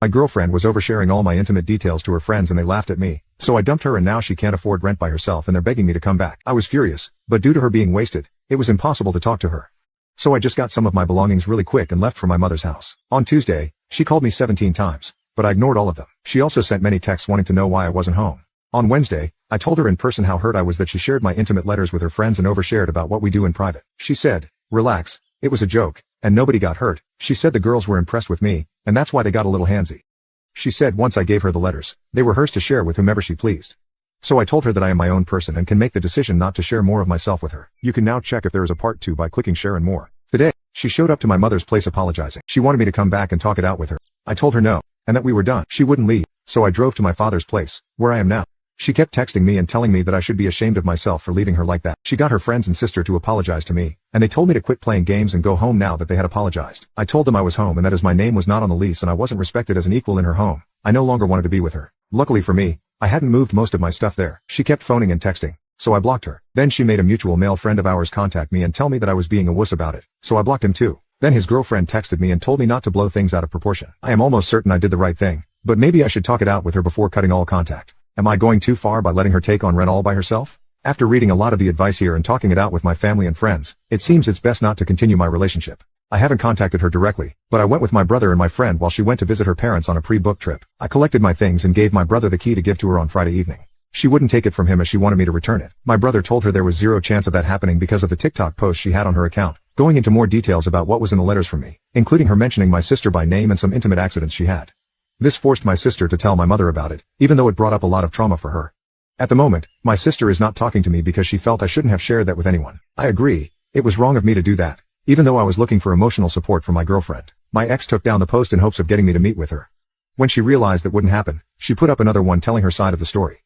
My girlfriend was oversharing all my intimate details to her friends and they laughed at me. So I dumped her and now she can't afford rent by herself and they're begging me to come back. I was furious, but due to her being wasted, it was impossible to talk to her. So I just got some of my belongings really quick and left for my mother's house. On Tuesday, she called me 17 times, but I ignored all of them. She also sent many texts wanting to know why I wasn't home. On Wednesday, I told her in person how hurt I was that she shared my intimate letters with her friends and overshared about what we do in private. She said, "Relax, it was a joke, and nobody got hurt." She said the girls were impressed with me, and that's why they got a little handsy. She said once I gave her the letters, they were hers to share with whomever she pleased. So I told her that I am my own person and can make the decision not to share more of myself with her. You can now check if there is a part 2 by clicking share and more. Today, she showed up to my mother's place apologizing. She wanted me to come back and talk it out with her. I told her no, and that we were done. She wouldn't leave, so I drove to my father's place, where I am now. She kept texting me and telling me that I should be ashamed of myself for leaving her like that. She got her friends and sister to apologize to me, and they told me to quit playing games and go home now that they had apologized. I told them I was home and that as my name was not on the lease and I wasn't respected as an equal in her home, I no longer wanted to be with her. Luckily for me, I hadn't moved most of my stuff there. She kept phoning and texting, so I blocked her. Then she made a mutual male friend of ours contact me and tell me that I was being a wuss about it, so I blocked him too. Then his girlfriend texted me and told me not to blow things out of proportion. I am almost certain I did the right thing, but maybe I should talk it out with her before cutting all contact. Am I going too far by letting her take on rent all by herself? After reading a lot of the advice here and talking it out with my family and friends, it seems it's best not to continue my relationship. I haven't contacted her directly, but I went with my brother and my friend while she went to visit her parents on a pre-booked trip. I collected my things and gave my brother the key to give to her on Friday evening. She wouldn't take it from him as she wanted me to return it. My brother told her there was zero chance of that happening because of the TikTok post she had on her account, going into more details about what was in the letters from me, including her mentioning my sister by name and some intimate accidents she had. This forced my sister to tell my mother about it, even though it brought up a lot of trauma for her. At the moment, my sister is not talking to me because she felt I shouldn't have shared that with anyone. I agree, it was wrong of me to do that, even though I was looking for emotional support from my girlfriend. My ex took down the post in hopes of getting me to meet with her. When she realized that wouldn't happen, she put up another one telling her side of the story.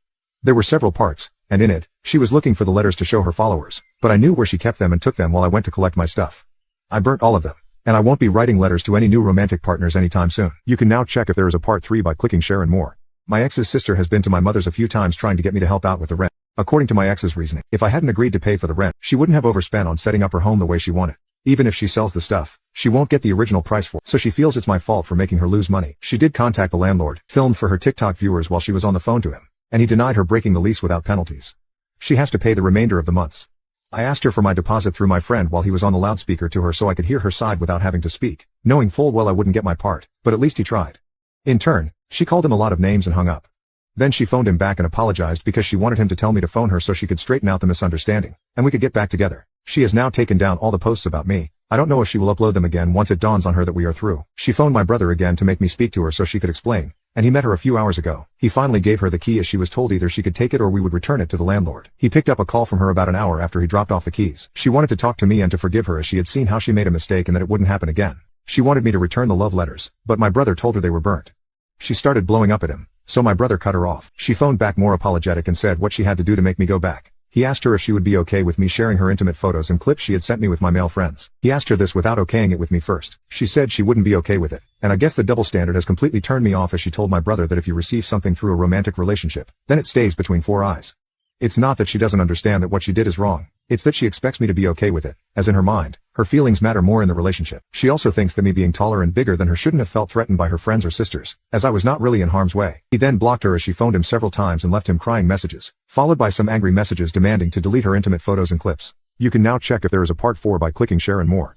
There were several parts, and in it, she was looking for the letters to show her followers, but I knew where she kept them and took them while I went to collect my stuff. I burnt all of them, and I won't be writing letters to any new romantic partners anytime soon. You can now check if there is a part 3 by clicking share and more. My ex's sister has been to my mother's a few times trying to get me to help out with the rent. According to my ex's reasoning, if I hadn't agreed to pay for the rent, she wouldn't have overspent on setting up her home the way she wanted. Even if she sells the stuff, she won't get the original price for it, so she feels it's my fault for making her lose money. She did contact the landlord, filmed for her TikTok viewers while she was on the phone to him, and he denied her breaking the lease without penalties. She has to pay the remainder of the months. I asked her for my deposit through my friend while he was on the loudspeaker to her so I could hear her side without having to speak, knowing full well I wouldn't get my part, but at least he tried. In turn, she called him a lot of names and hung up. Then she phoned him back and apologized because she wanted him to tell me to phone her so she could straighten out the misunderstanding, and we could get back together. She has now taken down all the posts about me. I don't know if she will upload them again once it dawns on her that we are through. She phoned my brother again to make me speak to her so she could explain, and he met her a few hours ago. He finally gave her the key as she was told either she could take it or we would return it to the landlord. He picked up a call from her about an hour after he dropped off the keys. She wanted to talk to me and to forgive her as she had seen how she made a mistake and that it wouldn't happen again. She wanted me to return the love letters, but my brother told her they were burnt. She started blowing up at him, so my brother cut her off. She phoned back more apologetic and said what she had to do to make me go back. He asked her if she would be okay with me sharing her intimate photos and clips she had sent me with my male friends. He asked her this without okaying it with me first. She said she wouldn't be okay with it, and I guess the double standard has completely turned me off as she told my brother that if you receive something through a romantic relationship, then it stays between four eyes. It's not that she doesn't understand that what she did is wrong, it's that she expects me to be okay with it, as in her mind, her feelings matter more in the relationship. She also thinks that me being taller and bigger than her shouldn't have felt threatened by her friends or sisters, as I was not really in harm's way. He then blocked her as she phoned him several times and left him crying messages, followed by some angry messages demanding to delete her intimate photos and clips. You can now check if there is a part 4 by clicking share and more.